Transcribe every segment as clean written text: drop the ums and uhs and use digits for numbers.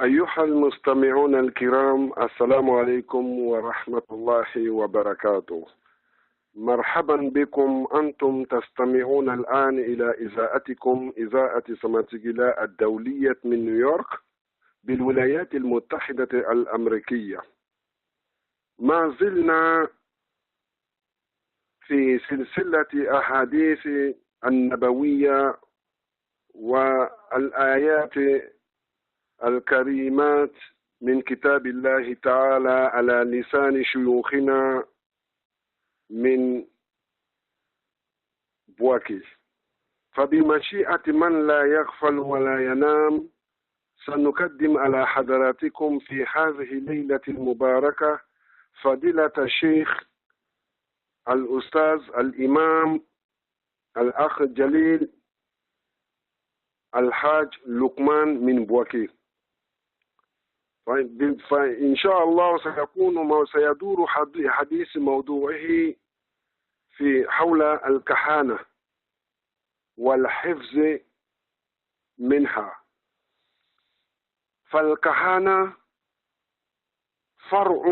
أيها المستمعون الكرام، السلام عليكم ورحمة الله وبركاته. مرحبا بكم. أنتم تستمعون الآن إلى إذاعتكم إذاعة سماتيجيلا الدولية من نيويورك بالولايات المتحدة الأمريكية. ما زلنا في سلسلة أحاديث النبوية والآيات الكريمات من كتاب الله تعالى على لسان شيوخنا من بواكي. فبمشيئة من لا يغفل ولا ينام سنقدم على حضراتكم في هذه الليلة المباركة فضيلة الشيخ الأستاذ الإمام الأخ الجليل الحاج لقمان من بواكي. فإن شاء الله سيدور حديث موضوعه في حول الكهنة والحفظ منها. فالكهنة فرع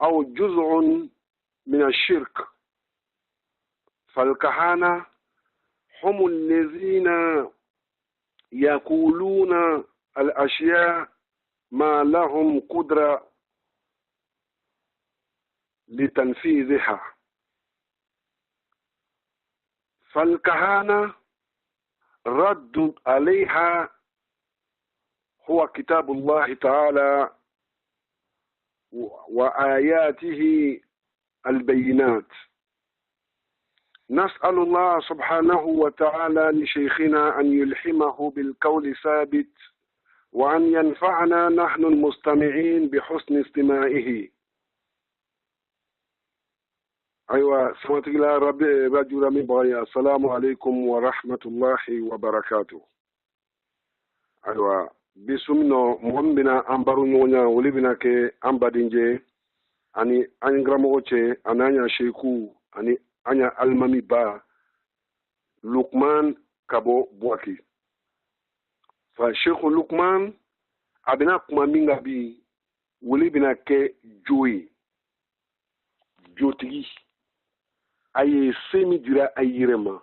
أو جزء من الشرك. فالكهنة هم الذين يقولون الأشياء ما لهم قدرة لتنفيذها. فالكهنة رد عليها هو كتاب الله تعالى وآياته البينات. نسأل الله سبحانه وتعالى لشيخنا أن يلحمه بالقول ثابت وأن ينفعنا نحن المستمعين بحسن استماعه. أيوة، سمعت إلى ربي رجل من بغي. السلام عليكم ورحمة الله وبركاته. أيوة، بسمنا مهمنا أمبارو نونا ولبنا كي أمبادينجي أني أنغراموتشي أنانيا شيكو أني أنيا ألمامي با لقمان كابو بواكي. فالشيخ لقمان أبنا كما مينغا بي ولبنا كي جوي جوتي aye semi dira ayirema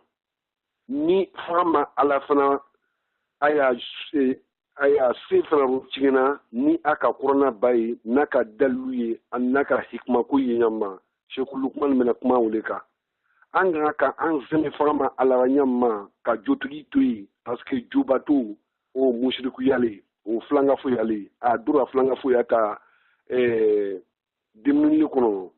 ni fama alafana aya sefra chingina ni aka kurana bayi naka daluye annaka hikma ko yanyama Sheikh Lukman mena kuma wuleka anga ka an semi fama ala nyama ka jotugi tuyi parce que jubatu o mushriku yale o flanga fu yale a dura flanga fu yata dimni kono.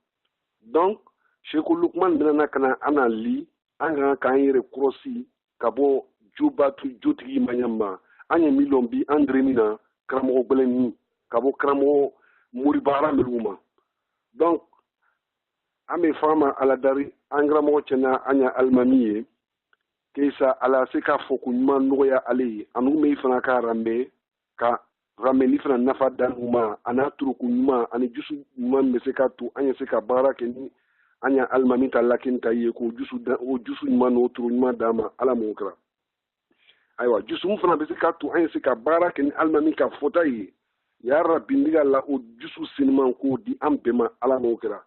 Donc Sheikh Lukman bena kana ana li anga ka yere krosi kabo jubatu jotigi manyama anya milombi andremina kramo beleni kabo kramo muribara meluma. Donc ame fama ala dari angramo chena anya almamiye kesa ala seka fokunyuma noya ali anu me fana ka rambe ka rameli fana nafa danuma ana turukunyuma ani jusu nyuma meseka tu anya seka bara keni anya almami talakin taye ko jusu nyuma no turu nyuma dama ala mokra. Aywa jusu mfana beseka tu anya seka bara keni almami ka fotaye ya rabbi ndiga la o jusu sinman ko di ampema ala mokra.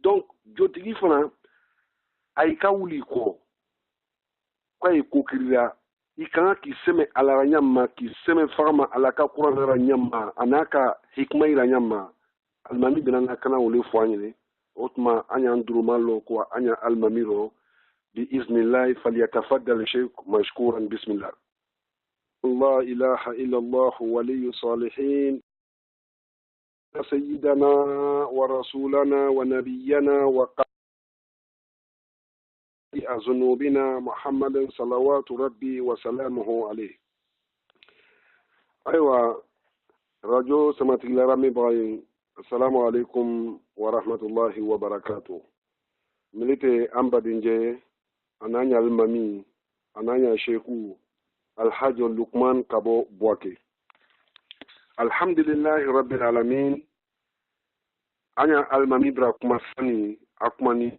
Donc jotigi fana ay kawuli ko kwa ko kirira ikanga ki seme ala nyamma ki seme farma ala ka qur'ana nyamma anaka hikma ila nyamma almami binanga kana wole fwanyene otma anya ndurumalo kwa anya almamiro biiznillah falyatafaddal shaykh mashkuran. Bismillah. La ilaha illa Allah waliy salihin سيدنا ورسولنا ونبينا ذنوبنا محمد صلوات ربي وسلامه عليه. أيوة رجو سمعت رامي باين. السلام عليكم ورحمة الله وبركاته. مليتي أمبا دينجي أنانيا المامي أنانيا شيخو الحاج لقمان كابو بواكي. الحمد لله رب العالمين. أنا المامي براكما ساني أكماني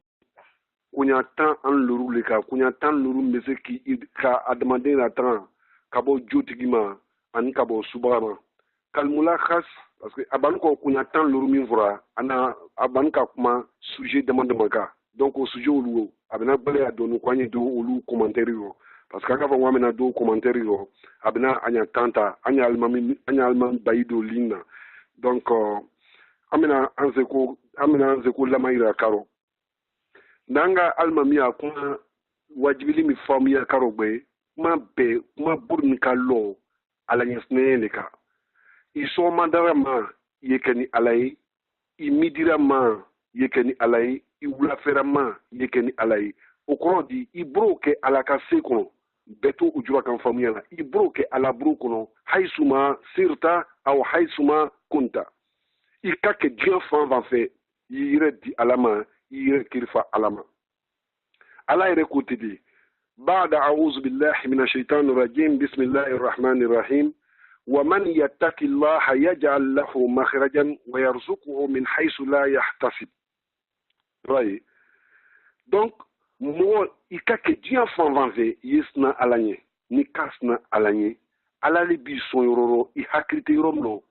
kunya tan an luru le ka kunya tan luru mbese ki ka adamade na tan kabo jotigima ani kabo subama kalmula khas parce que abanu ko kunya tan lurumi vura ana abanu ka kuma sujet demande maka donc au sujet olu abena bale adonu ko anyi do olu commentaire yo parce que aka fa wamena do commentaire yo abena anya tanta anya almami bayido lina donc amena anzeko lamaira karo nanga almami akuma wajibili mi famille karo be ma burni ka lo ala nyesne leka iso mandara ma yekeni alai imidira ma yekeni alai iwulafera ma yekeni alai okorodi ibroke alaka seko beto ujura kan famille la ibroke ala brokono haisuma sirta au haisuma kunta ikake dieu fan va fait yire di alama yire kirfa alama ala ire kutidi بعد أعوذ بالله من الشيطان الرجيم بسم الله الرحمن الرحيم ومن يتق الله يجعل له مخرجا ويرزقه من حيث لا يحتسب. Right. Donc, moi, ikake dian fan vanve yesna alanye, ni kasna alanye, alali bison yororo, ihakrite yoromno.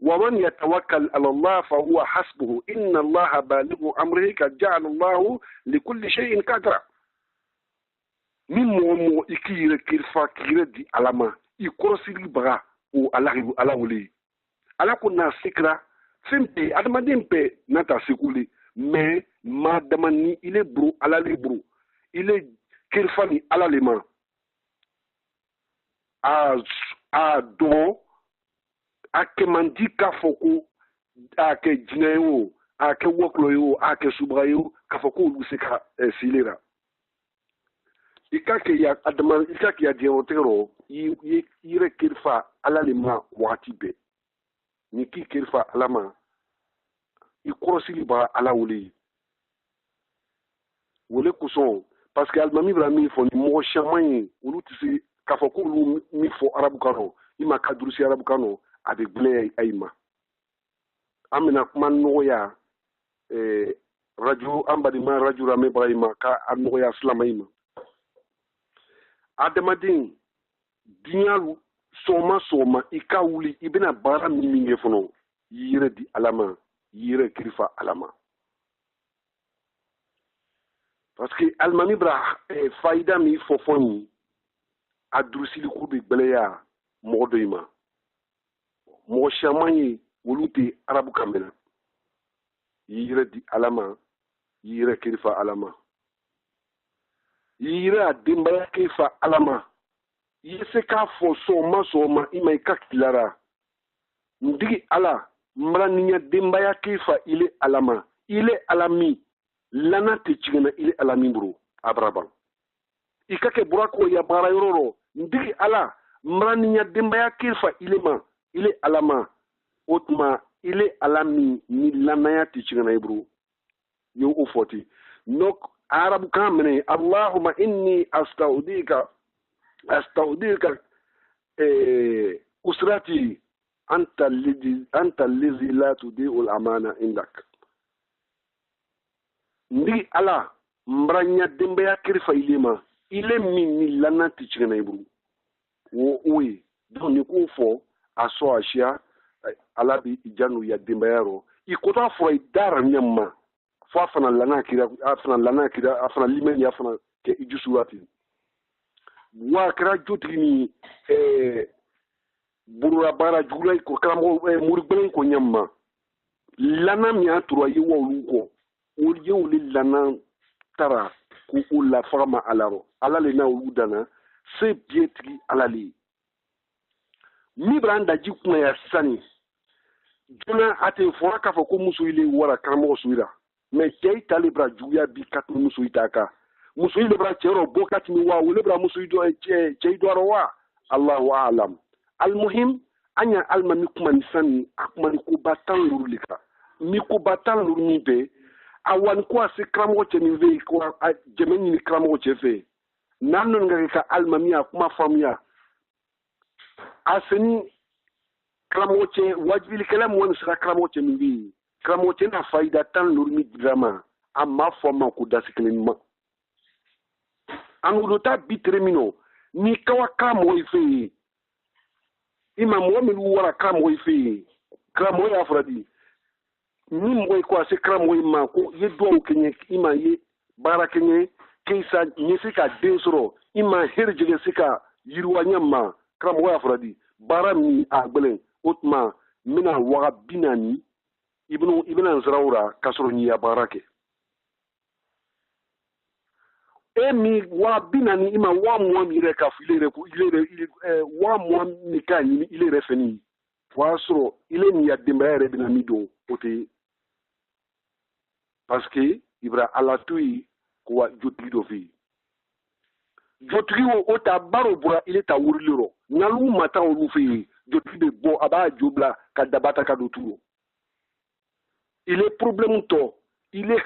ومن يتوكل على الله فهو حسبه إن الله بالغ أمره قد جعل الله لكل شيء قدرا. Ni mo ikire kirfa kire di alama ikorosili baga o alawuli ala ko na sikra fempe adamade nata sikuli mais madamani ile bro ala le bro ile kirfa ni ala le ma a do akemandi ka foko ake jinayo ake wokloyo ake subrayo ka foko luseka silera ikake ya diantero ire kirfa alalima watibe niki kirfa alama ikorosili ba alawuli wole kuson parce que almami brami fo ni mo chaman ulu tisi kafoko lu mi fo arabu kano ima kadrusi arabu kano avec blé aima amina kuma noya radio ambadi ma radio rame brahima ka anoya slamaima Adamadin diyalu soma ika wuli ibina bara minge fono yire di alama yire kirifa alama parce que almami bra faida mi fofoni adrusili kubi gbeleya modoima mo shamani wulute arabu kamena yire di alama yire kirifa alama yira dimbaya kefa alama yese ka fo soma ima ikakilara ndigi ala mraninya dimbaya kefa ile alama ile alami lana te chigena ile alami bro abrabal ikake burako ya bara yororo ndigi ala mraninya dimbaya kefa ile alama otma ile alami ni lana ya te chigena bro yo ofoti nok Arabu kamene Allahumma inni astaudika usrati anta allazi la tudi'ul amana indak ndi ala mbranya dembe ya kirfa ilema ile minni lana tichina ibru wo oyi don ni ko fo aso ashia ala bi ijanu ya dembe yaro ikota fo idara nyamma fo afana lana kira afana limen ya afana ke ijusuwati wa kra jotini burura bara jula ko kramo murgben ko nyamma lana mi aturo yi wolu ko o yewu lana tara ko ulla fama alaro alale na udana se bietri alali mi branda jikuna ya sani jona ate fo ka fo ko muso ile wara kramo suira mais kay talibra juya bi kat muso itaka muso ile bra chero bokati mi wa wole bra muso ido che do wa Allahu a'lam almuhim anya alma mikuma nisani akuma ko batan lurulika mi ko batan lurni be awan ko ase kramo che ni ve ko jemeni ni kramo che fe nanon nga ka alma mi akuma famia aseni kramo che wajbil kalam won sira kramo che mi bi kramo che na faida tan lurmi drama amma forma ko dasiklenma an wuluta bitremino ni kawa kramo ife ima momi wara kram fi kram ya fradi ni moy ko se kram ma ko ye do kenye ima ye bara kenye keisa nyesika densoro ima herjige sika yirwa nyamma kram ya fradi bara mi agbelen otma mina waga binani ibnu zrawra kasro ni ya barake emi wa binani ima wa mo mi re ka filere ku ile wa mo mi ka ni ile re feni wasro ile ni ya dembaere binami do ote parce que ibra alatui ko jotli do fi jotli o ta baro bura ile ta wurliro nalu mata o fi jotli de bo aba jobla ka dabata ka do turo il est problème to il est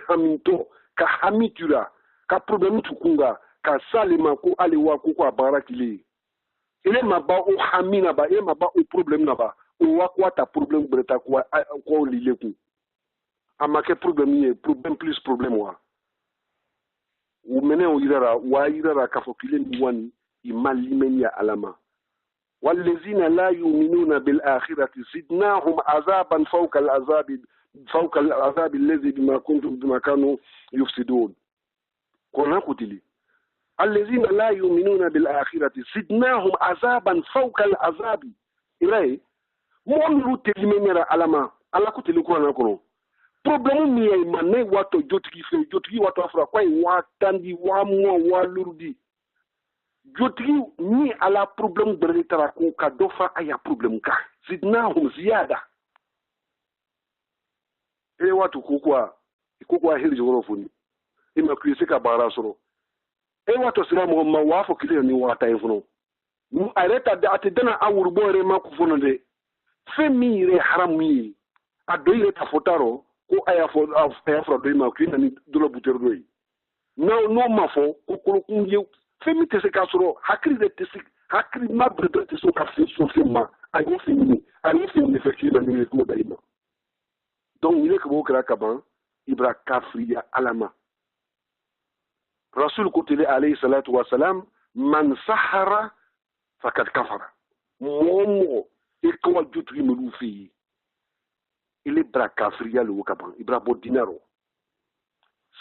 haminto ka hamitura ka problème tukunga ka salima ko alewa ko ko barakile ile maba o hamina ba ile maba o problème na ba o wa ko ta problème breta ko lileku amake problème ye problème plus problème wa o mene o irara ka fokile ni wani imalimeni ya alama والذين لا يؤمنون بالآخرة زدناهم عذابا فوق العذاب الذي بما كانوا يفسدون كنا قتلي الذين لا يؤمنون بالآخرة زدناهم عذابا فوق العذاب إلهي مون تلمنيرا علما على قتلي كنا كنا problème mi ay mané wato jotigi wato afra kwai watandi wa mo wa lurdi jotigi ni ala problème de tara ko ka dofa aya problème ka zidnahum ziyada e watu kokwa hili joro funi ima kuise ka bara soro e watu sira mo ma wafo kile ni wata ifuno mu areta da atidana awur bore ma ku funo de femi re harami adoire ta fotaro ko aya fo do ma ku ni dolo buter doyi no ma fo ko kunje femi te se kasoro hakri de te se hakri ma brede te so ka fi so fema ayo fini effectivement ni ko daima donc il est que bokra kaban ibra kafriya alama rasul kutile alayhi salatu wa salam man sahara fakad kafara momo e ko jutri mu fi il est bra kafriya lo kaban ibra bo dinaro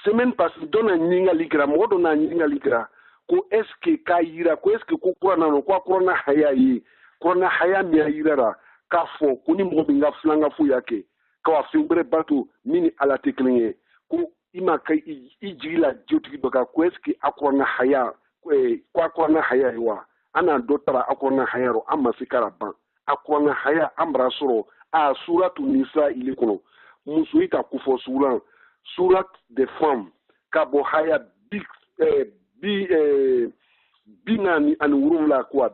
semaine passée dona ninga likra modo na ninga likra ko eske kayira ko eske ko kurana no ko kurana haya mi ayira ka fo kuni mo binga flanga fu yake ka wa fingre batu mini ala teklinye ko ima kai ijila joti doka ko eske akurana haya ko akurana haya wa ana dotara akurana haya ro amma sikara ban akurana haya amra suro a suratu nisa ile kono musuita kufo surat de femme ka bo haya big binani ani wurumla kwa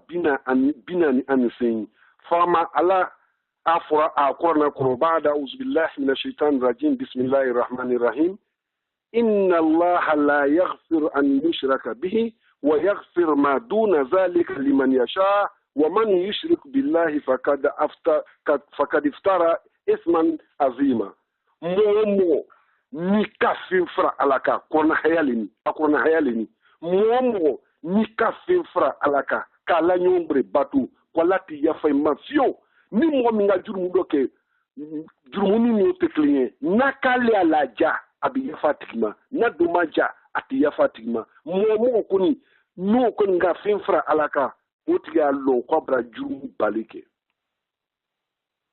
binani ani sen fama ala afra aqrana qurbada uzbillahi minash shaitanir rajim bismillahir rahmanir rahim inna allaha la yaghfir an yushraka bihi wa yaghfir ma duna zalika liman yasha wa man yushrik billahi faqad iftara isman azima momo ni kafin fra alaka kona hayalini momo ni kafin fra alaka kala nyombre batu kwalati ya fay mafio ni mo minga jurumu doke jurumu ni no teklinye nakale alaja abi ya fatima na dumaja ati ya fatima momo kuni no kon nga fin fra alaka otiya lo kwabra jurumu balike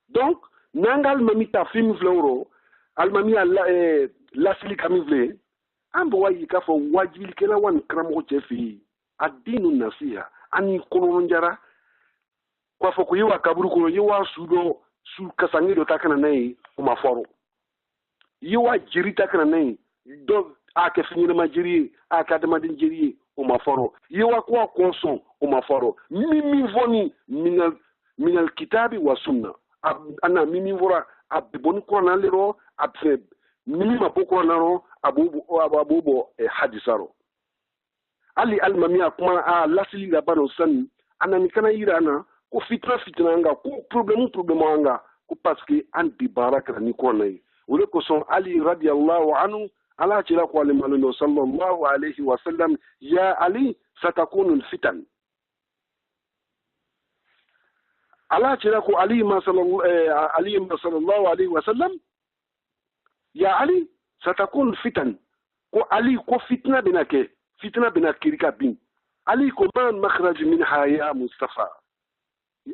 donc nangal mamita film floro almami la sili kamivle ambo wayi ka fo wajibili kela wan kramo chefi adinu nasiha ani kono njara kwa fo ko yiwa kaburu ko yiwa sudo su kasangido takana nei o maforo yiwa jiri takana nei do ake finyina majiri aka de madin jiri o maforo yiwa kwa konson o maforo mimi voni minal kitabi wa sunna ana mimi vora abon ko na lero abfe mimi mapoko na ro abubo hadisaro ali almamia kuma a lasili da baro san anani kana irana ko fitna nga ko problème anga ko parce que anti baraka ni ko nay wala ko son ali radiyallahu anhu ala tira ko ali maluno sallallahu alayhi wa sallam ya ali satakunu alfitan Allah cira ko Ali ma sallallahu alaihi wasallam ya Ali satakun fitan ko Ali ko fitna bina kirika bin Ali ko man makhraj minha ya Mustafa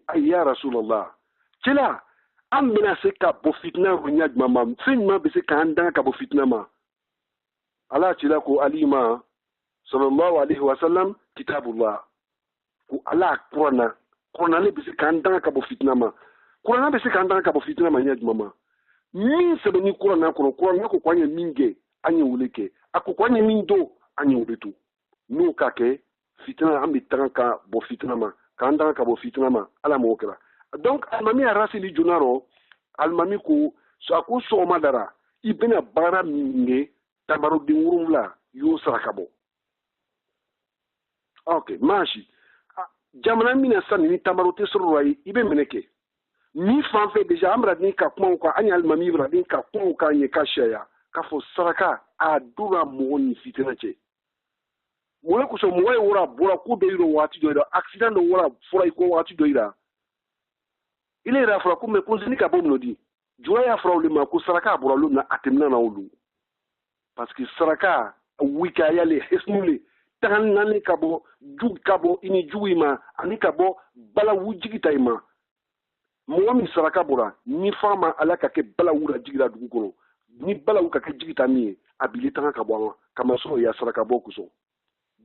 ay ya Rasulullah cila am bina se ka bo fitna runya mama fin ma be se ka anda ka bo fitna ma Allah cila ko Ali ma sallallahu alaihi wasallam kitabullah ko Allah Qur'an le be se ka anda ka bo fitna ma Qur'an be se ka anda ka bo fitna ma nya mama min sebe ni Qur'an ko kwanye minge anye wuleke ako kwanye mindo anye wuletu no ka ke fitna ambi tanka bo fitna ma kanda ka bo fitna ma ala mo kira donc almami arasili junaro almami ko so so madara ibena bara minge tabaro dingurumla yo sarakabo okay mashi jamana mina sani ni tabaro tesoroi ibe meneke ni fanfe deja amra ni ka kuma ko anya almami bra ni ka kuma ka nye ka shaya ka fo saraka a dura mo ni fitna che mo ko so mo wora bora ko be ro wati do accident do wora fora ko wati do ira ile ra fora ko me ko zini ka bom no di joya fora le ma ko saraka bora lu na atemna na ulu parce que saraka wika yale hesmule tan nan ka bo ju ka bo ini juima ani ka bo bala wujigi tayma mo mi saraka bora ni fama ala ka ke bala wura jigira dugu kono ni bala wuka ke jigita mi abili tan ka bo kama so ya saraka bo kuso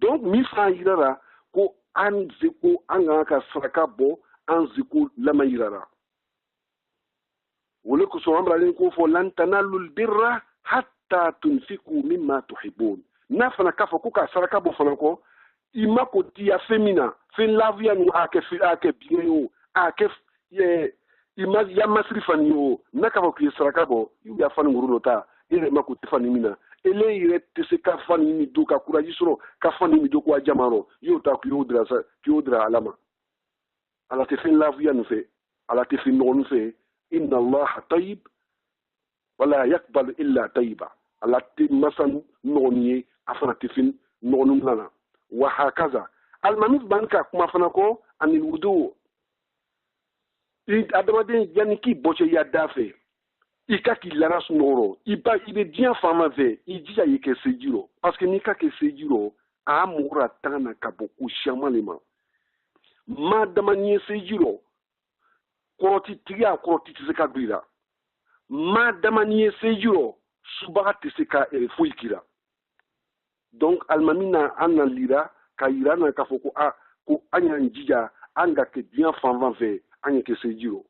donc mi fa yirara ko an ziko an ka saraka bo an ziko lama yirara wole ko so amra ni ko fo lan tanalul birra hatta tunfiku mimma tuhibun nafana kafa ko ka saraka bo fana ko imako tia femina fin lavia nu ake biyo ake ye imaz ya masri fani yo nakafa ku saraka bo yu ya fani nguru nota ile mako tifani mina ele ire tese ka fani mi do ka kuraji soro ka fani mi do ko jamaro yo ta ku yodra alama ala te fin lavia nu fe ala te fin non fe inna Allah tayyib wala yaqbal illa tayyiba ala te masan noniye afana te fin nonum lana wa hakaza almamif banka kuma fana ko anil wudu adamaden yani ki boche ya dafe ika ki lara sunoro ibe bien fama ve idija yeke sejiro parce que nika ke sejiro a mura tana kaboku shamalema madama nye sejiro koroti tiga koroti tiseka duira madama nye sejiro subaga tiseka fuikira donc almamina anna lira ka irana ka foko a ko anya njija anga ke bien fama ve anya ke sejiro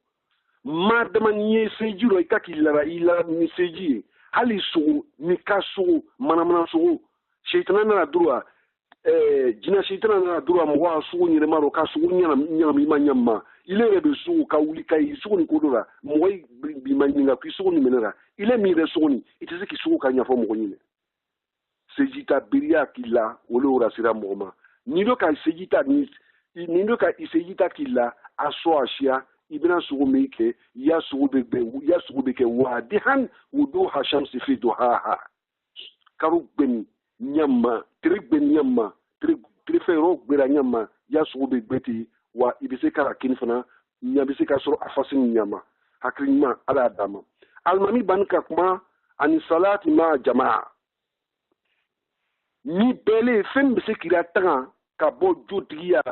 madama nye sejiro ikaki lara ni seji hali sugu ni kasu manamana sugu shaytana na durwa jina shaytana na durwa mwa sugu ni maro ka sugu nyama mi manyama ile rebe sugu ka wuli kai sugu ni kodora moy bi manyinga ki sugu ni menera ile mi re sugu ni itese ki sugu ka nyafo mo nyine sejita biria kila wole ora sira moma nido ka sejita ni nido ka sejita kila aso ashia ibina sugu meke ya sugu beke wadihan wudu hasham sifi duhaha karu ben nyama tri ben nyama tri fero gbera nyama ya sugu beti wa ibise kara kinfana nyabise ka soro afasin nyama hakrima ala dama almami banka kuma ani salati ma jamaa ni bele fem bise kira tanga ka bo jotiya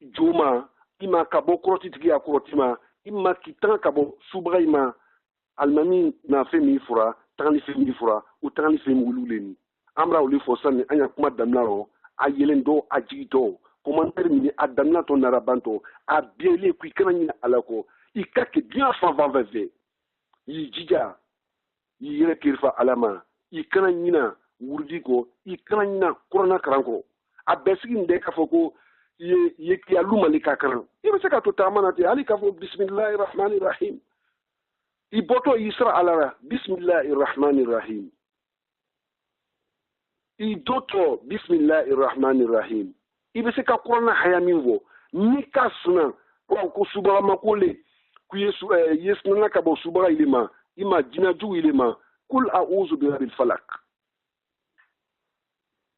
juma ima kabo kroti tigi akrotima ima kitanga kabo subraima almami na femi fura tangani femi fura u tangani femi wululeni amra uli fosani anya kuma damnaro ayelendo ajito commentaire mini adamna to narabanto a biele ku kana ni alako ikake bien fa vave yi jija yi rekirfa alama ikana nyina wurdiko ikana nyina korona karanko a besigi nde kafoko ye ki aluma li kakaran ibe se ka to tamana te ali ka fo bismillahir rahmanir rahim iboto isra alara bismillahir rahmanir rahim idoto bismillahir rahmanir rahim ibe se ka korona hayaminwo ni kasna ko subara makole ku yesu yesna ka bo subara ilima ima jina ju ilima kul a'udhu bi rabbil falaq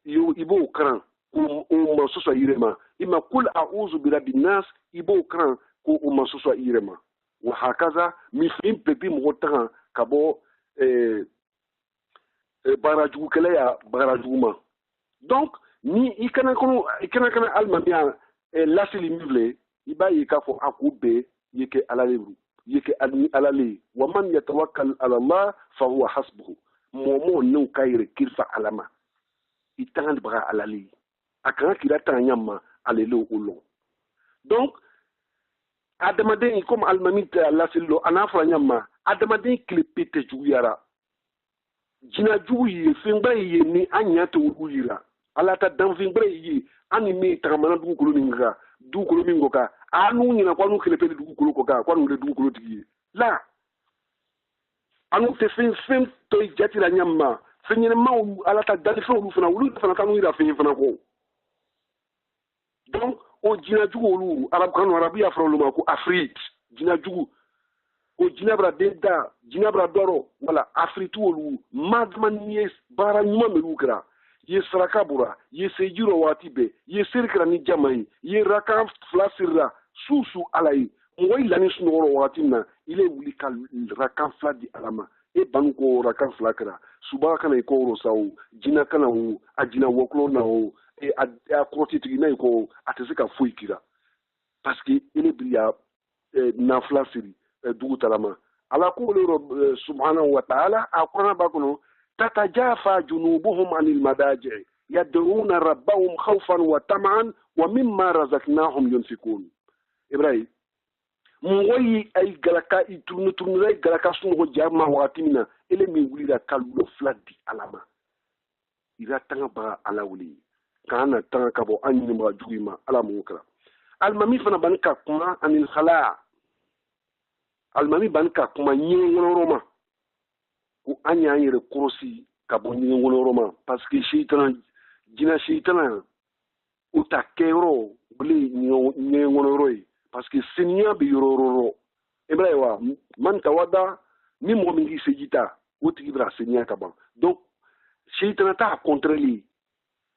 yo ibo karan o soso yirema ima kul a'udhu bi rabbin nas ibo kran ko o masuso irema wa hakaza mi fim pepi mo tan kabo barajugu kala ya barajugu ma donc ni ikana almamia lasili mivle iba yika fo akube yeke alaleru yeke alale wa man yatawakkal ala Allah fa huwa hasbuhu momo non kayre kirfa alama itang bra alali akana kila tanyama alelo ulo donc adamaden comme almamita lasilo anafra nyama adamaden klepete juyara jina jugu yi fingbra yi ni anya to uyira alata dan fingbra yi ani mi tagamana dugu koloninga dugu kolomingo ka anu nyina kwa nu klepete dugu koloko ka kwa nu dugu kolotigi la anu te fin to jati la nyama fenyene ma alata dan fin ulu fana kanu ira fin fana ko donc o jina jugu olu arabiya frolu ma ko afrique jina jugu o jinabra denda jinabra doro wala afritu olu madman yes bara nyuma melukra ye sarakabura ye sejiro watibe ye sirkra ni jamai ye raka flasira susu alai ngoy lani sunoro watina ile wuli kal raka fladi alama e banko raka flakra suba kana ko ro saw jina kana wu ajina woklo na o e a kroti tigina ko atesika fuikira parce que ile biya na flasiri dugu talama ala qulu subhanahu wa ta'ala aqrana bakuno tatajafa junubuhum anil madaji yad'una rabbahum khawfan wa tam'an wa mimma razaqnahum yunfikun ibrahim moyi ay galaka iturnu ay galaka sunu jama watimina ele mi wulira kalu fladi alama ira tanga ba ala wuli kana tanga kabo anni ma jugima ala mukra almami fana banka kuma anil khala almami banka kuma nyengonoroma ku anya yere krosi kabo nyengonoroma parce que shaytan jina shaytan utakero bli nyengonoroi parce que senya bi yororo ebraiwa man tawada mi mo mingi sejita uti ibra senya kaban donc shaytan ta contrôler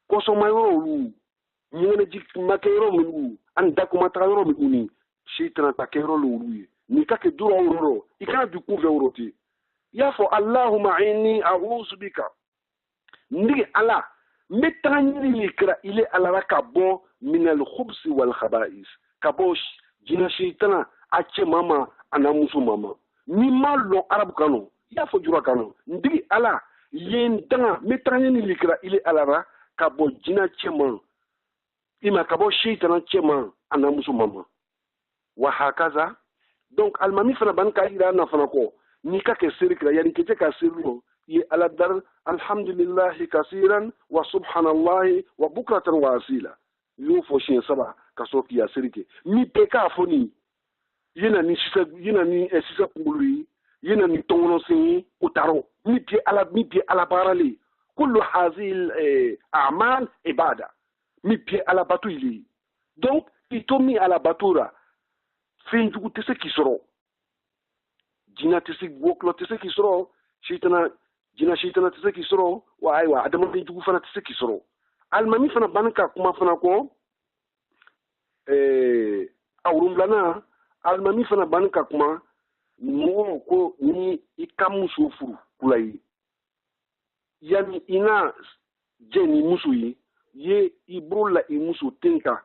ko so mayoro lu nyene jik makero mu an dakuma tayoro mu ni shaytan ta kero lu ni kake duro uroro ikana du ku veuroti ya fo allahumma inni a'udhu bika ndi ala metani likra ile ala rakabo min al khubs wal khaba'is kabosh jina shaytana ache mama ana musu mama ni malo arab kanu ya fo jura kanu ndi ala yendanga metani likra ile ala rakabo jina chema ima kabo shaytana chema ana musu mama wa hakaza donc almami fana banka ira na fana ko ni ka ke sirkra yani ke ka sirro ye ala dar alhamdulillah kaseeran wa subhanallahi wa bukratan wa asila yo fo shin saba ka so ki ya sirke mi pe ka foni yena ni sisa kungului yena ni tongono sin utaro mi pe ala barale kullu hazil a'mal ibada mi pe ala batu ili donc itomi ala batura finjugu tese kisoro jina tese woklo tese kisoro jina shaytana tese kisoro wa aywa adama finjugu fana tese kisoro almami fana banka kuma fana ko awrumlana almami fana banka kuma mo ko ni ikamusu furu kulai yani ina jeni musu ye ibrola imusu tenka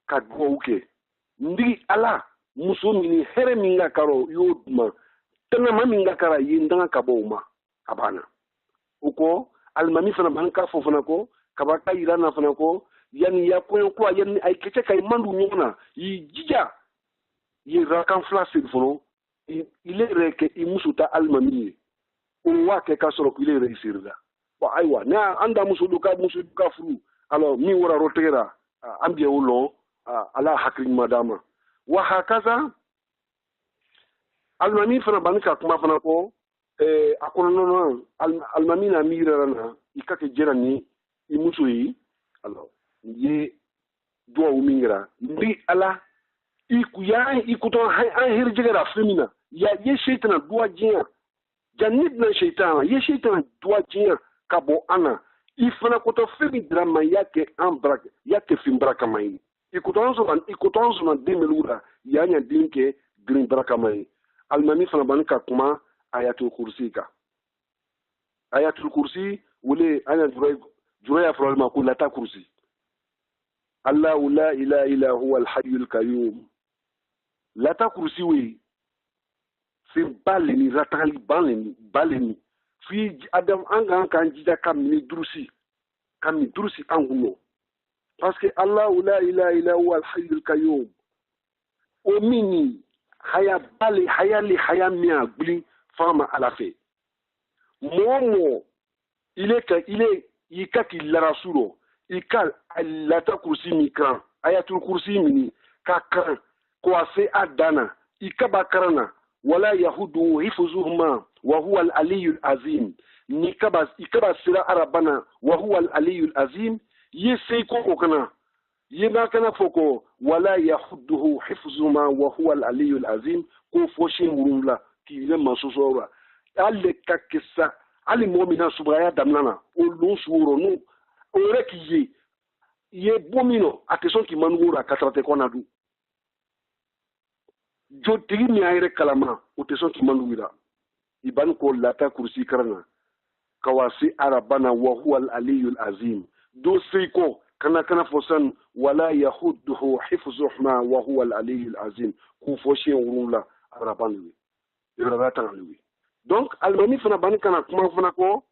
kadwo uke ndigi ala muso mini here minga karo yodma tana ma minga kara yindanga kaboma abana uko almami fana banka fo fana ko kabaka irana fana ko yani ya ko ko yani ay kece kay mandu nyona yi jija yi rakan flasir fono ile reke imusuta almami o wa ke kasoro ko ile reisirda wa aywa na anda musu duka furu alors mi wora rotera ambie ulo ala hakrin madama wa hakaza almami fana banka kuma fana ko akono no almami na mirana ikake jerani imusu yi alors ye do umingra ndi ala ikuto an hirjigara femina ya ye shaytana duwa jiya janib na shaytana ye shaytana duwa jiya kabo ana ifana koto femi drama yake ambrak yake fimbra kamai ikutonzo na demelura yanya dinke green barakamai almami fana ban ka kuma ayatul kursi ka ayatul kursi wule anya juray ya problema ko lata kursi Allah la ilaha illa huwa al-hayyul qayyum lata kursi we fi baleni ratali baleni fi adam anga kan jida kam ni durusi angulo parce que Allah la ilaha illa huwa al-hayyul qayyum o mini haya bali haya miya gbili fama ala fe momo ika ki larasuro ika lata kursi mikran ayatul kursi mini ka kan ko ase adana ika bakarana wala yahudu hifzuhuma wa huwa al-aliyyul azim ikaba sira arabana wa huwa al-aliyyul azim yese ko okana yema kana foko wala yahuduhu hifzuhuma wa huwa al-aliyyul azim ko foshin wurumla ki le masosora alle kakisa ali mu'mina subaya damnana o lon suuro no o reki ye bomino ateson ki manura katrate konadu jotigi mi ayre kalama o teson ki manura iban ko lata kursi karana kawasi arabana wa huwa al-aliyyul azim do seiko kana fosan wala yahuduhu hifzuhuma wa huwa al-aliyyul azim ku foshin wurumla arabanwi irabatan donc almami fana ban kana kuma fana ko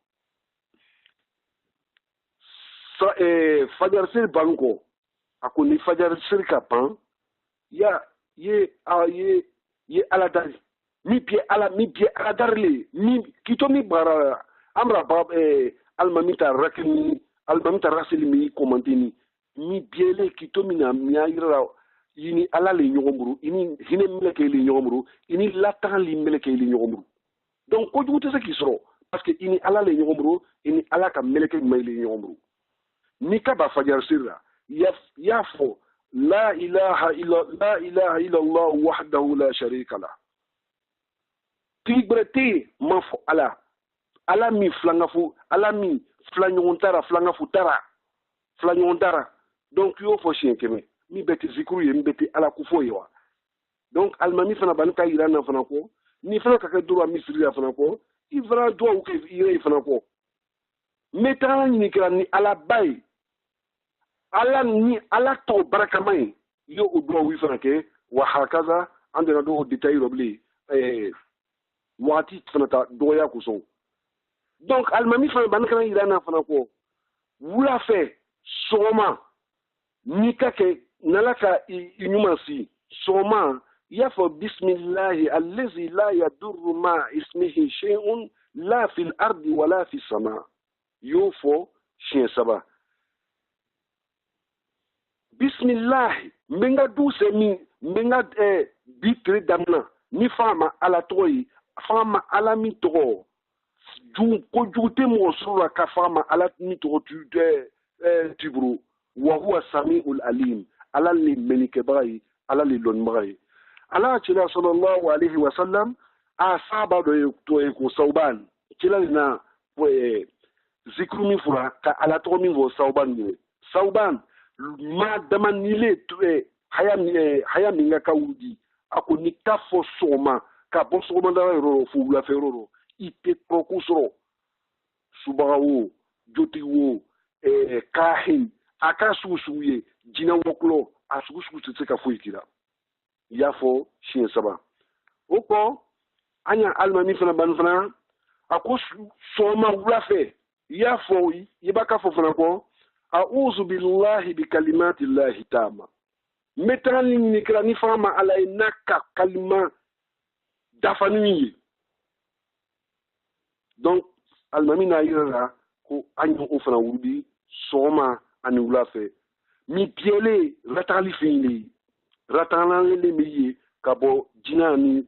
fajar sir banko ako ni fajar sir ka pan ya ye aladari mi pie aladarle mi kitomi bara amra bab almami ta rakni almami ta rasili mi komantini mi biele kitomi na mi ayira ini alale nyogomuru ini hine meleke li nyogomuru ini latan li meleke li nyogomuru donc ko jugu tese ki soro parce que ini alale nyogomuru ini alaka meleke mai li nyogomuru ni ka ba fajar sirra ya fo la ilaha illa Allah wahdahu la sharika la tigrete mafo ala mi flangafu ala mi flanyontara flangafu tara flanyontara donc yo fo chien keme mi beti zikru ye mi beti ala kufo yewa donc almami fana ban ka irana fana ko ni fana ka duro misri ya fana ko i fana do o ke ire fana ko metana ni kira ni ala bay ala to barakamai yo o do wi fana ke wa hakaza andena do detail robli wati fana ta do ya kuson donc almami fana ban ka irana fana ko wula fe soma ni kake nalaka inyumasi soma yafo bismillahi allazi la yadurru ma ismihi shay'un la fil ardi wala fis sama yofo shin saba bismillahi mbenga duse mbenga bitri damna ni fama ala toyi fama ala mi to ju ko jute mo sura ka fama ala mi to tibru wa huwa samiul alim ala li menike bayi ala li lon bayi ala chila sallallahu alayhi wa sallam asaba do to ko sauban chila na zikru mi fura ka ala to mi vo sauban ni sauban ma daman nile to haya minga ka wudi ako ni ka fo soma ka bo soma da ro fu la feroro ite prokusro subawo jotiwo kahin aka susuye jina woklo asususu tseka fuikira yafo shin saba oko anya almami fana ban fana ako soma wulafe yafo yibaka fo fana ko a'udhu billahi bi kalimati llahi tama metani ni kra ni fama ala inaka kalima dafani donc almami na yira ko anyo ofana wudi soma ani wulafe mi biele ratali fini ratana le miye kabo jina ni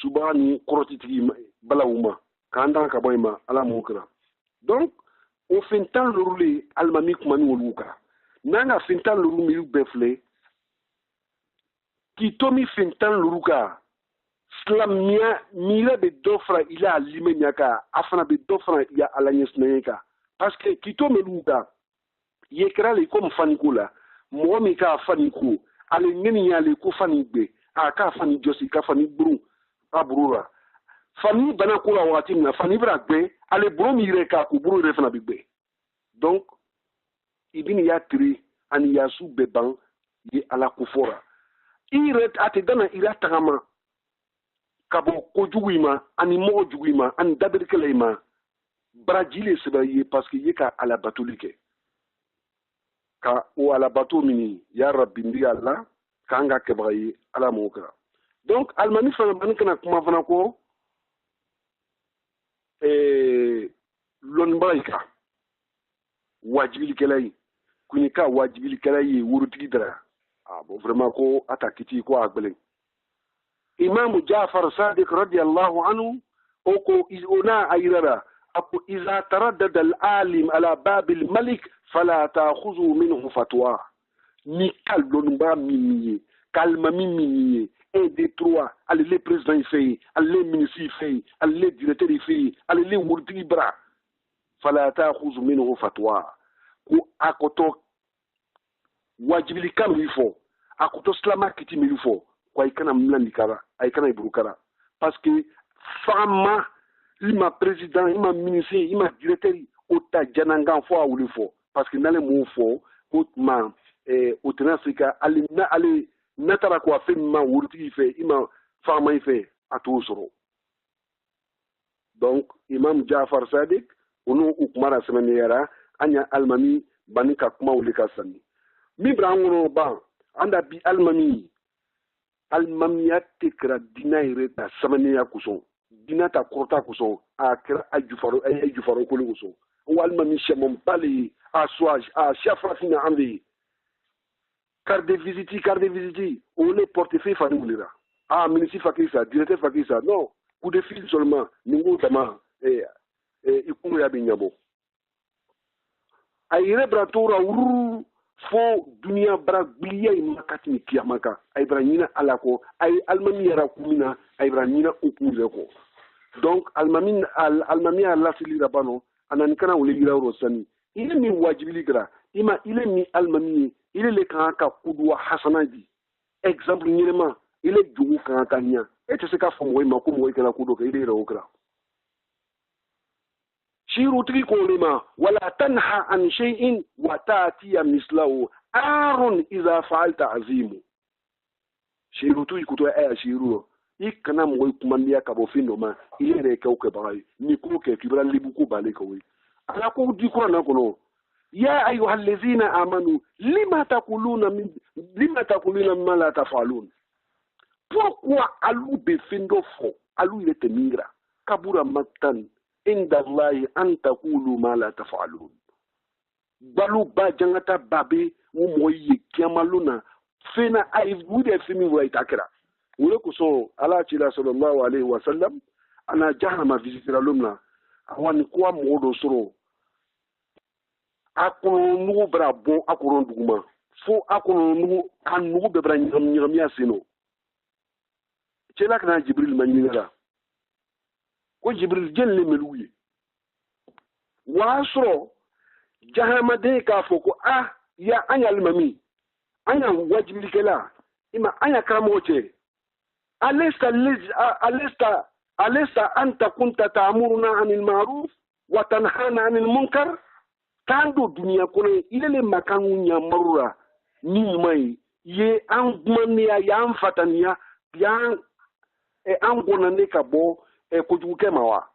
subani korotiti balawuma kanda kabo ima ala mokra donc o fintan lurule almami kuma ni woluka nanga fintan luru mi befle ki tomi fintan luruka slamia mira be dofra ila alimeniaka afana be dofra ya alanyesneka parce que ki tomi luruka ye krale comme fanikula mo mi ka faniku ale ngeni ya le ko fanigbe a ka fani josi ka fani buru a burura fani bana ko la wati na fani bra gbe ale buru mi re ka ku buru re fana bi gbe donc ibini ya tri ani ya su be ban ye ala ku fora ire ate dana ira tagama kabo ko juguyima ani mo juguyima ani dabirkele ma brajile seba ye parce que ye ka ala batulike ka o ala batu mini ya rabbi ndi Allah ka anga kebaye ala moka donc almani fana ban kana kuma fana ko lon barika wajibili kelay kunika wajibili kelay wurutigi dara bon vraiment ko atakiti ko agbelen imam Ja'far Sadiq radiyallahu anhu oko izuna ayrara ako iza taraddada al-alim ala bab al-malik fala ta'khudhu minhu fatwa ni kalon ba miniye kalma miniye et des trois allez les présidents fait allez les ministres fait allez les directeurs fait allez les wurtigi bra fala ta'khudhu minhu fatwa ko akoto wajibili kam yifo akoto slama kiti mi yifo ko ay kana mlandi kara ay kana iburu kara parce que fama ima président ima ministre ima directeur o ta jananga fo awuli fo parce que nale mo fo ko ma o Afrika ali natara ko afi ma wurti fe ima fama ife atu soro donc imam Ja'far Sadiq onu ukmara semenera anya almami banika kuma wuli kasani mi brangono ba anda bi almami tikra dina ire ta samaniya kuson dina ta korta kuson akra ajufaro kulu kuson o almami shemon pali aswaj a chafra fina ambi carte de visite on les portefeuille fani ulira ministre fakisa directeur fakisa non coup de fil seulement ningo tama ikuru ya binyabo ayire bratura uru fo dunia bara gbiliya imakati ni kiyamaka ay branyina alako ay almami yara kumina ay branyina okule ko donc almami ala sili rabano anani kana wole gira rosani ile mi wajibili gra ima ile mi almami ile le kan ka kudwa hasanaji exemple nyelema ile jugu kan kanya ete se ka fo moy mako moy kala kudo ka ile rokra shiru tiki kolima wala tanha an shay'in wa ta'ti mislahu arun idha fa'alta azimu shiru tu ikuto aya shiru ikana moy kumandiya kabo findo ma ile re ka uke bagay ni ko ke kibra libu ko bale ko wi ala ko di qur'an ko ya ayyuhal ladzina amanu lima taquluna ma la taf'alun pourquoi alu be findo fo alu ile te migra kabura matan inda Allahi an taqulu ma la taf'alun balu ba jangata babe wo moyi kiamaluna fena ay wude fimi wa itakira wole ko so ala tila sallallahu alaihi wasallam ana jahama visitera lumna awani kwa modo soro akono nugo bra bon akono duguma fo akono nugo kan nugo be bra nyam ya sino cela kana jibril manira ko jibril jelle meluye wasro jahama de ka foko ya anya almami anya wajibili kala ima anya kamoche alesta anta kunta ta'muruna 'anil ma'ruf wa tanhana 'anil munkar tando dunia kone ilele makanu nyamarura ni mai ye angmania ya amfatania ya angona ne kabo kujuke mawa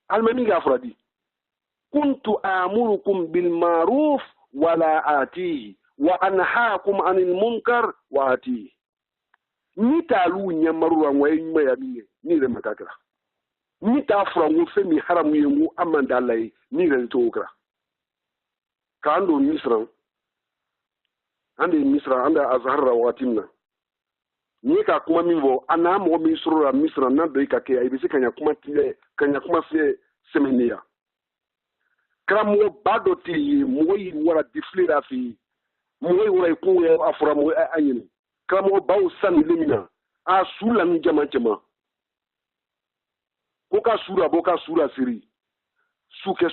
almami gafradi kuntu amurukum bil ma'ruf wala atihi wa anhaakum 'anil munkar wa atihi ni talu nyamarura ngwe nyuma ya ni re makakra ni ta frango femi haramu yengu amanda lay ni re to okra kando misra anda azharra watimna ni ka kuma minvo ana mo misra na do ikake ay bisi kanya kuma se semenia kramo bado ti moyi wara diflira fi moyi wara ku afra mo anyin kramo baw san limina a sula ni jama koka sura boka sura siri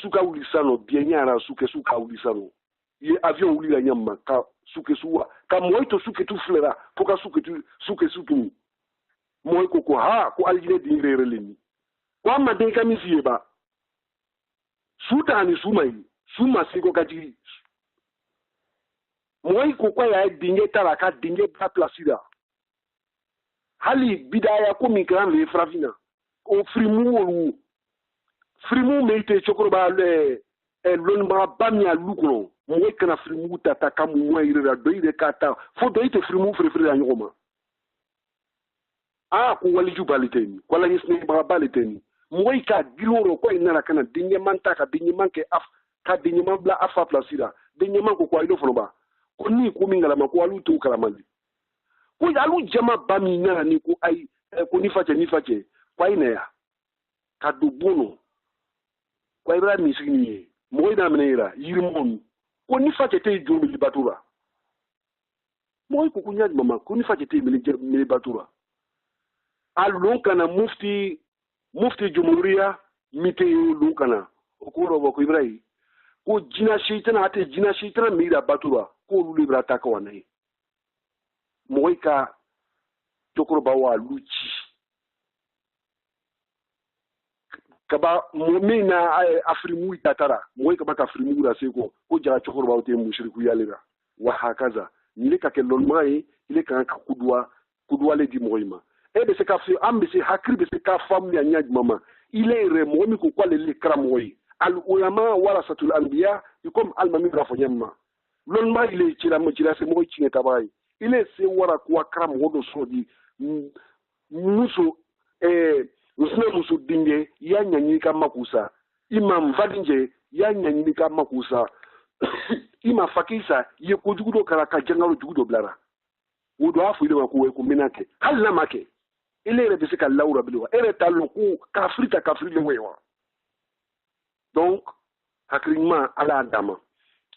suka ulisano bienyara suka ulisano ye avion wuli la nyamma ka suke suwa ka moy to suke tu flera poka suke tu moy ko ha ko aljine di rere leni ko ma de kam siye ba sutani suma siko kati moy ko kwa ya dinge tara ka dinge pa placida hali bidaya ko mi gran le fravina o frimu meite chokoro ba le lonba bamia lukro moy kana frimu tata kam moy ira do ire kata fo do ite frimu frefre anyoma ko wali jubaliteni ko la yesne ba baliteni moy ka giloro ko inara kana dinge manta ka dinge manke ka dinge mabla afa placida dinge manko ko ido fonoba ko ni ko mingala mako alu to kalamandi ko alu jama bami na ni ko ai ko ni fache ko ine ya ka do bono ko ibra misini moy na menera yirmon ko ni fache te jomi libatura moy ko kunya mama ko ni fache te mi libatura alon kana mufti jumhuriya mite lon kana ko robo ko ibrahim ko jina shitana mira batura ko lu libra taka wanai moika tokoro ba wa luchi kaba momina afrimu itatara moika ba ka afrimu ra seko ko jara tokoro ba te mushriku yalira wa hakaza nile ka kelon mai ile kan ka kudwa le di moima ebe se ka fi ambe se hakri be se ka family anya mama ile re momi ko kwale le kramoi al ulama warasatul anbiya ikom al mami rafonyamma lon ma ile chira se mo chinga tabai ile se wara kwa kram wodo sodi muso usna muso dinge ya nyanyika makusa imam vadinje ya nyanyika makusa ima fakisa ye ko jugudo kala ka jangalo jugudo blara wodo afu ile mako ko minake hal na make ile re bisika laura bilwa ere taloku kafrita le wewa donc hakringma ala dama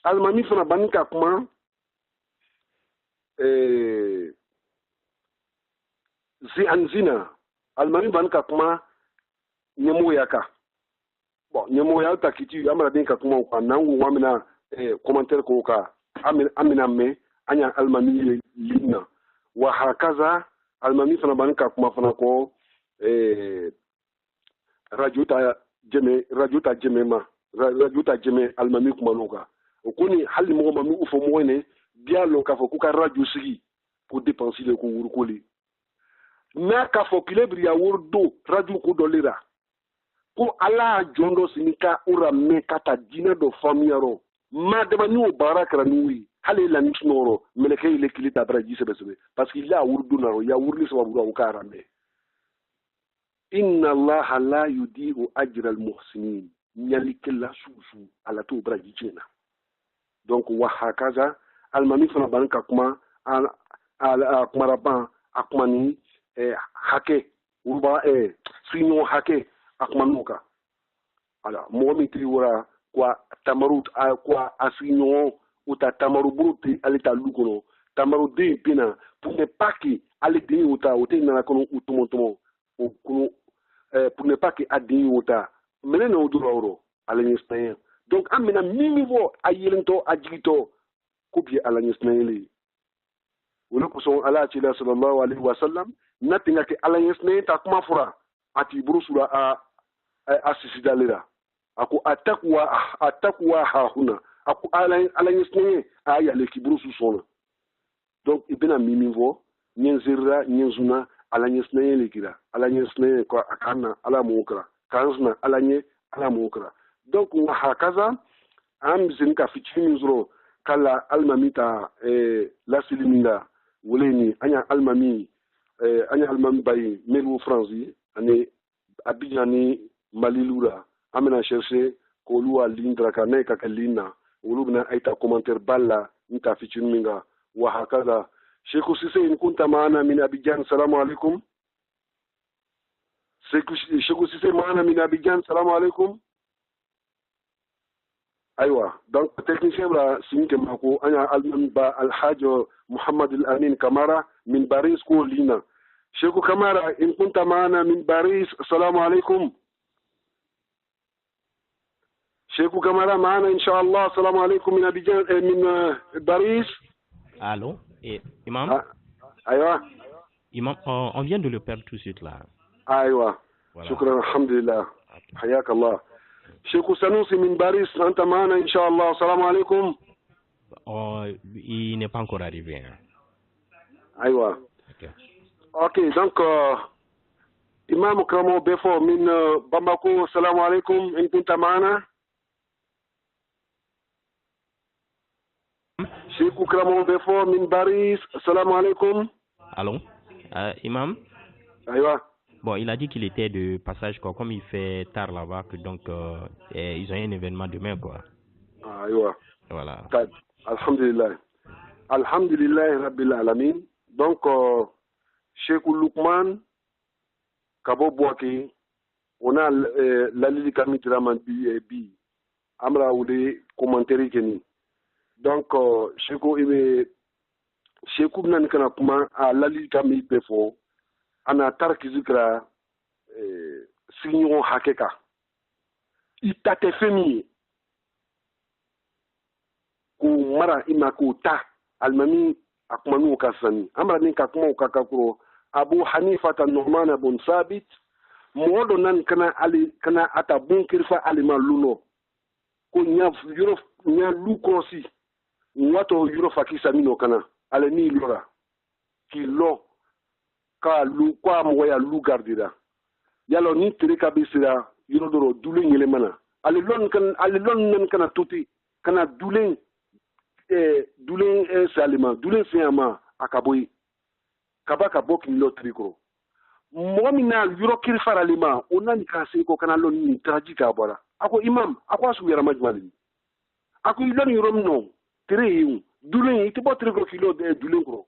almami fana banika kuma zina almami banika kuma nyemoyaka bon nyemoya takiti amara dinka kuma kwa nangu wamina commentaire ko ka amina me anya almami lina wa hakaza almami fana banika kuma fana ko radio ta jeme almami kuma noka okoni hali mo mami ufo mo ne bia lo ka fo ku ka radio sigi ko dépenser le ko wurukoli na ka fo kilebri ya wurdo radio ko dolira ko ala jondo sinika ura me kata dina do famiaro ma de mani o barakra nuwi hali la nisnoro meleke ile kilita braji sebesebe parce qu'il a wurdo naro ya wurli so wura o karame inna allaha la yudi'u ajra al-muhsinin nyalikella susu ala to braji chena donc wa hakaza almami fana banka kuma kuma raban akumani hake urba sino hake akumanuka ala momi triwara kwa tamarut kwa asino uta tamaru bruti alita lukono tamaru de pina pour ne pas que ali de uta na kono utumotomo pour ne pas que adi uta menena uduro ala nyestain donc amena mimivo ayelento ajito kubye ala nyesnaili wala ko son ala tila sallallahu alaihi wasallam natinga ke ala nyesnaili ta kuma fura ati burusura a sisidalira ako atakwa ha huna ako ala nyesnaili aya le kiburusu sona donc ibena mimivo nyenzira nyenzuna ala nyesnaili kira ala nyesnaili ko akana ala mukra kanzna ala nye ala mukra donc wa hakaza am zinka fichini zuro kala almamita la siliminga woleni anya almami bayi melu franzi ane abidjani malilura amena chercher ko luwa lindra kana ka kalina ulubna aita commentaire balla nta fichini minga wa hakaza Sheikh Sise in kunta maana min Abidjan salamu alaikum Sheikh Sise maana min Abidjan salamu alaikum aywa donc technicien la sinke mako anya almamba alhaj Muhammad al-Amin Kamara min Paris ko lina Sheikh Kamara in kunta maana min Paris assalamu alaikum شيخ كمالا معنا إن شاء الله. السلام عليكم من أبيجان من باريس. Allô, Imam? أيوة. Imam, on vient de le perdre tout de suite là. أيوة. Voilà. شكرا الحمد لله. حياك الله. شيخ سنوسي من باريس أنت معنا إن شاء الله. السلام عليكم. Il n'est pas encore arrivé. Hein. أيوة. Ok, donc إمام كرمو بيفو من باماكو. السلام عليكم إن كنت معنا. شيخ كرمو بيفو من باريس. السلام عليكم. Allô, Imam? أيوة. Bon, il a dit qu'il était de passage, quoi. Comme il fait tard là-bas, que donc ils ont un événement demain, quoi. أيوة. Voilà. طيب الحمد لله. الحمد لله رب العالمين. Donc Cheikh Lukman Kabo Boaki, on a Lalili Kamitraman bi Amra ou des commentaires Keni. Donc Cheikh Nan Kanakuma a Lalili Kami Pefo, Ana Tarkizikra Signon Hakeka. Itate Femi Ku Mara Imako Ta Almami Akmanu Kasani. Amra Ninkakmo Kakakuro. Abu Hanifa ta Norman Abun Sabit, Modo nan kana ata bunkirfa alima luno. Ko nya lu krosi. Wato yuro fakisa mino kana. Ale ni lora. Ki lo ka lu kwa moya lu gardira. Yalo ni tereka bisira yuro doro dule ngele mana. Ale lon nan kana tuti kana dule salima dule fiama akaboyi. Kabaka boki lotriko momina yuro kirfara lima onani kase ko kana lon ni tragika bora ako imam ako asu yara majmali ako lon yuro no tere dulen itibo triko kilo de dulen ko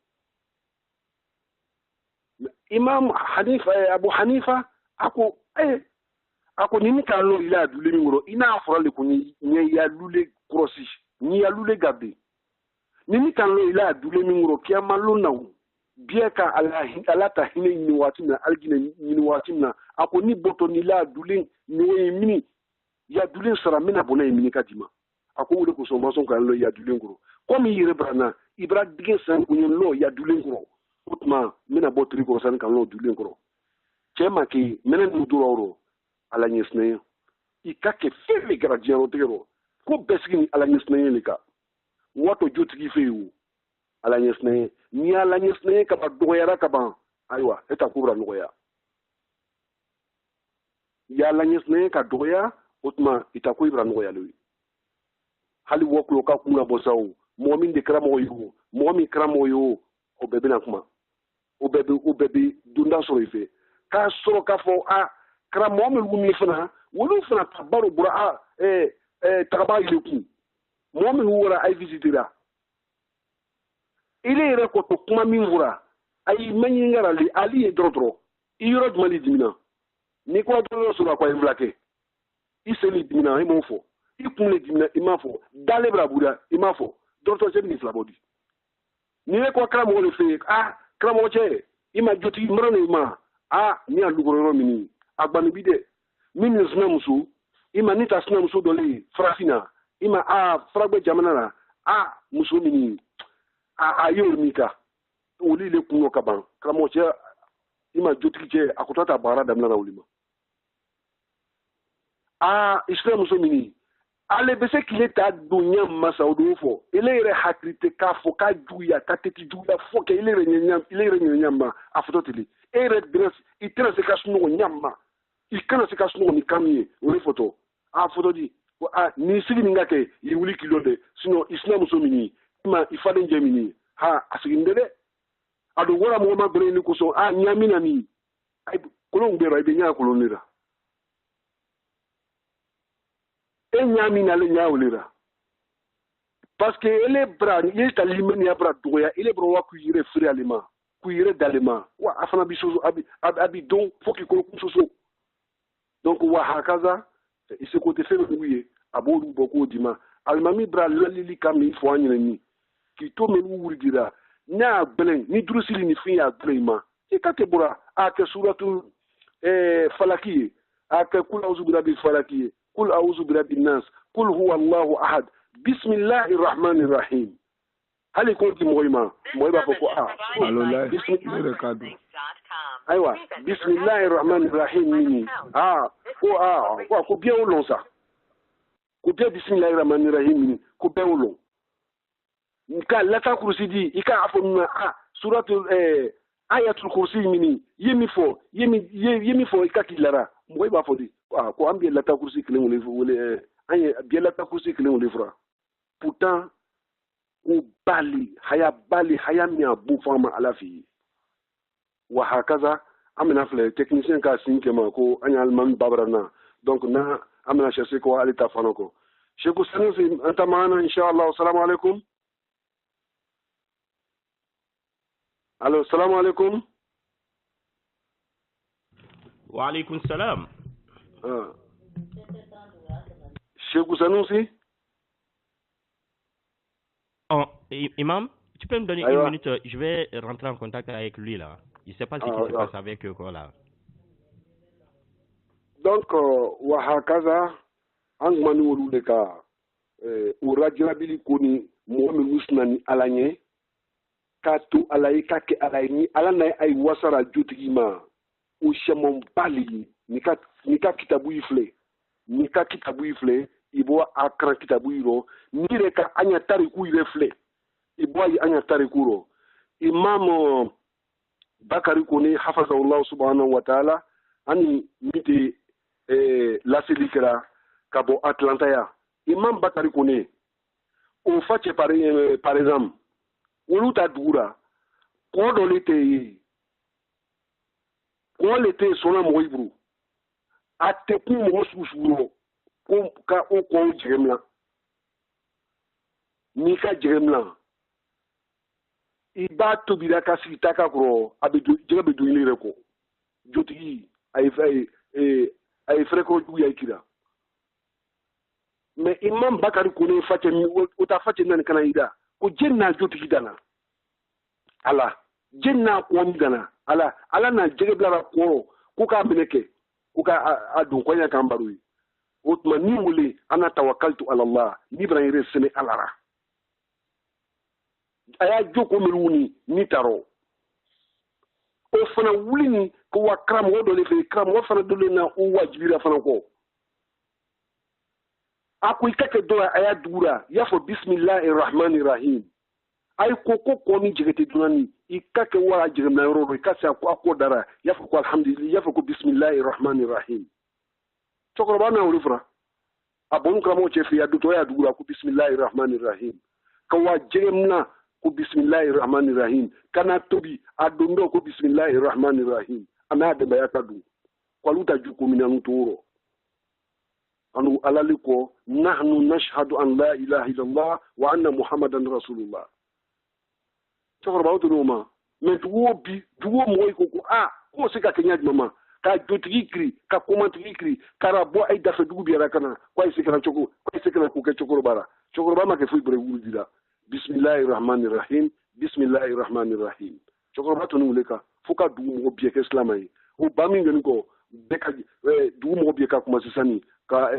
imam Hanifa Abu Hanifa ako nini kan lo ila dulen ngoro ina afro le ko ni ya lule krosi ni ya lule gabe nini kan lo ila dulen ngoro kiyama lo nawo bien ka ala ta hine ni watina algina ni watina ako ni boto ni la dulin ni mini ya dulin sara mena bona mini kadima ako wole ko so mason kan lo ya dulin gro comme yire brana ibra dige san ko lo ya dulin gro utma mena botri ko san kan lo dulin gro chema ki mena ni duroro ala nyesne ikake fele gradiano tero ko besgini ala nyesne lika wato jutigi feyu ala nyesne ni ala nyesne kaba doyara kaba aywa eta kubra noya ya ala nyesne ka doya utma ita kubra noya lui hali woklo ka kuna bosaw momin de kramo yo momi kramo yo o bebe na kuma o bebe dunda soro ife ka soro ka fo a kramo mi lumi fana wolu fana tabaru bura tagaba yileku momi wura ay visitera ile yɛrɛ ko to kuma min fɔra ayi mɛɲingara li ali ye dɔrɔdɔrɔ i yɔrɔ jumɛn de dimina ni ko dɔrɔdɔrɔ sɔrɔ ko a ye fila kɛ i seli dimina i m'o fɔ i kun le dimina i m'a fɔ dale bɛra buda i m'a fɔ dɔrɔdɔrɔ cɛ bɛ ni fila bɔ di ni ne ko karamɔgɔ de fɛ yen karamɔgɔ cɛ i ma jotigi mara ne ma ni a lugɔrɔ yɔrɔ min a gbani bi dɛ min ni sinamuso i ma ni ta sinamuso dɔ le ye farafina i ma faragbe jamana la muso min ayo mika wuli le kuno kaban kramo che ima jotiki che akutata bara damna na ulima islam so mini ale bese kile ta dunya masa odofo ile ire hakrite ka fo ka juya ka teti juya fo ke ile re nyama afototili ere dress itena se ka suno nyama ikana se ka suno ni kamie uri foto foto di ni sigi ninga ke yi wuli kilo de sino islam so mini ma ifade njemini asigindele ado wora mo ma bere ni ko so nyamina ni ay kolon bero ay be nya kolonira nyamina le nyaawlira parce que ele bra ni ta limani ya bra doya ele bro wa ku yire free alima ku yire dalima wa afana bi soso abi don foki ko soso donc wa hakaza ise ko te fere wuye abodu boko dima almami bra lalili kam il faut anyini ki to men wuri dira na belen ni drusili ni fin ya grema e ka ke bura ke suratu falaki ke kul auzu bi rabbil falaki kul auzu bi rabbin nas قل هو الله أحد بسم الله الرحمن الرحيم هل يكون في مهمة فوق أيوة بسم الله الرحمن الرحيم مني كو بيو لون سا كو بيو بسم الله الرحمن الرحيم مني كو بيو لون نكا لا تكرسي دي إكا عفوا سورة ayatul kursi mini yemi fo ikaki lara moy ba fo di ko am bi la ta kursi kelen wole anye bi la ta kursi kelen wole fra pourtant ko bali haya mi abu fama ala fi wa hakaza amna fle technicien ka sin ke ma ko anya alman babrana donc na amna chercher ko ali ta fanoko sheku sanusi anta maana inshallah assalamu alaikum. Allô, salam alaikum. Wa alaikum salam. Cheikh Sanusi. Oh, imam, tu peux me donner une minute, je vais rentrer en contact avec lui là. Je ne sais pas ce qui se passe avec eux quoi là. Donc, wahakaza, angmani woluleka, urajirabili koni, muhammad musnani alanye, katu alaye kake alaye alana ay wasara jutigima o shamon bali nika kitabu ifle ibo akran kitabu iro nire ka anya tariku irefle ibo ay anya tariku ro imam bakari kone hafazahullah subhanahu wa ta'ala ani miti la silikra kabo atlanta ya imam bakari kone o fache par exemple olu ta dugura kɔn dɔ le tɛ yen kɔn le tɛ yen sɔnna mɔgɔ iburu a tɛ kun mɔgɔ sugu rɔ ko ka o kɔn jɛgɛmila n'i ka jɛgɛmila i b'a tobira ka sigi ta ka kɔrɔ a bɛ jɛgɛ bɛ don i yɛrɛ kɔ jotigi a ye fɛrɛkɔrɔ juguya i kira mɛ imam bakari kone facɛ o ta facɛ nani kana i da ko jeni n'a jotigi dana ala jeni n'a kɔn dana ala n'a jɛgɛ bilara kɔrɔ ko k'a minɛ kɛ ko ka a don kɔɲa kan baro ye o tuma ni wele ana tawakaltu ala Allah ni bɛna yɛrɛ sɛnɛ ala ra a y'a joko minnu wuni ni tarɔ o fana wuli ni ko wa karamɔgɔ dɔ le fɛ karamɔgɔ fana dɔ le na o wajibira fana kɔ a ko i ka kɛ dɔ a y'a dugura i y'a fɔ bisimilahi rahmani rahim a ye ko kɔni jɛgɛtɛ dunani i ka kɛ wara jɛgɛmina yɔrɔ dɔ i ka se a ko dara i y'a fɔ ko alhamdulilayi i y'a fɔ ko bisimilahi rahmani rahim cɛkɔrɔba n'a wolo fara a bɔnni karamɔgɔ cɛ fɛ yen a dutɔ y'a dugura ko bisimilahi rahmani rahim ka wa jɛgɛmina ko bisimilahi rahmani rahim kana tobi a don dɔ ko bisimilahi rahmani rahim a n'a dɛmɛya ka dun k'alu ta ju ko minɛnw t'o rɔ anu alali ko nahnu nashhadu an la ilaha illallah wa anna muhammadan rasulullah cɛkɔrɔba o to n'o ma mɛ dugu o mɔgɔ ko ko se ka kɛ ɲɛ jumɛn ma ka jotigi kiri ka komatigi kiri k'a bɔ a ye dafe dugu biyara ka na ko a ye se kana k'o kɛ cɛkɔrɔba la cɛkɔrɔba ma kɛ foyi bɛrɛ wuli di la bisimilahi rahmani rahim bisimilahi rahmani rahim cɛkɔrɔba to ni wele kan fo ka dugu mɔgɔ bɛɛ kɛ silama ye o ba min kɔni kɔ bɛɛ ka dugu mɔgɔ bɛɛ ka kuma sisan ni ka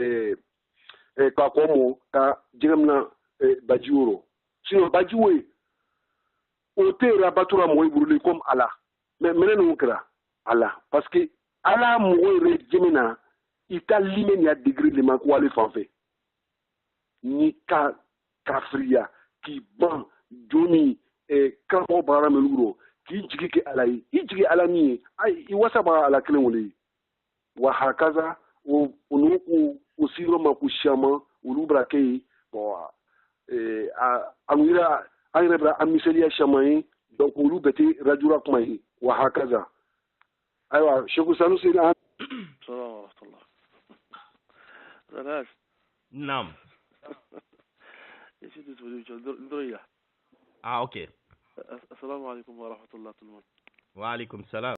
kɔmɔ ka jɛgɛmina baji woro sinon baji wo ye o tɛ yɛrɛ abatura mɔgɔ burulen comme ala mais minɛ ninnu kɛra ala parce que ala mɔgɔ yɛrɛ jɛmɛ na i ka limɛ ni a degré de ma ko ale fan fɛ n'i ka kafiriya k'i ban joni karamɔgɔ baara min wuro k'i jigi kɛ ala ye i jigi ala min ye i wasa baga ala kelen wele ye wa hakaza o n'u k'u siro ma k'u siama olu bɛra kɛ ye bon an yɛrɛ bɛra an misaliya siama ye donc olu bɛɛ tɛ rajura kuma ye wa hakaza ayiwa Sheikh Sanusi na naam ah ok assalamu alaikum wa rahmatullah tout le monde wa alaikum salam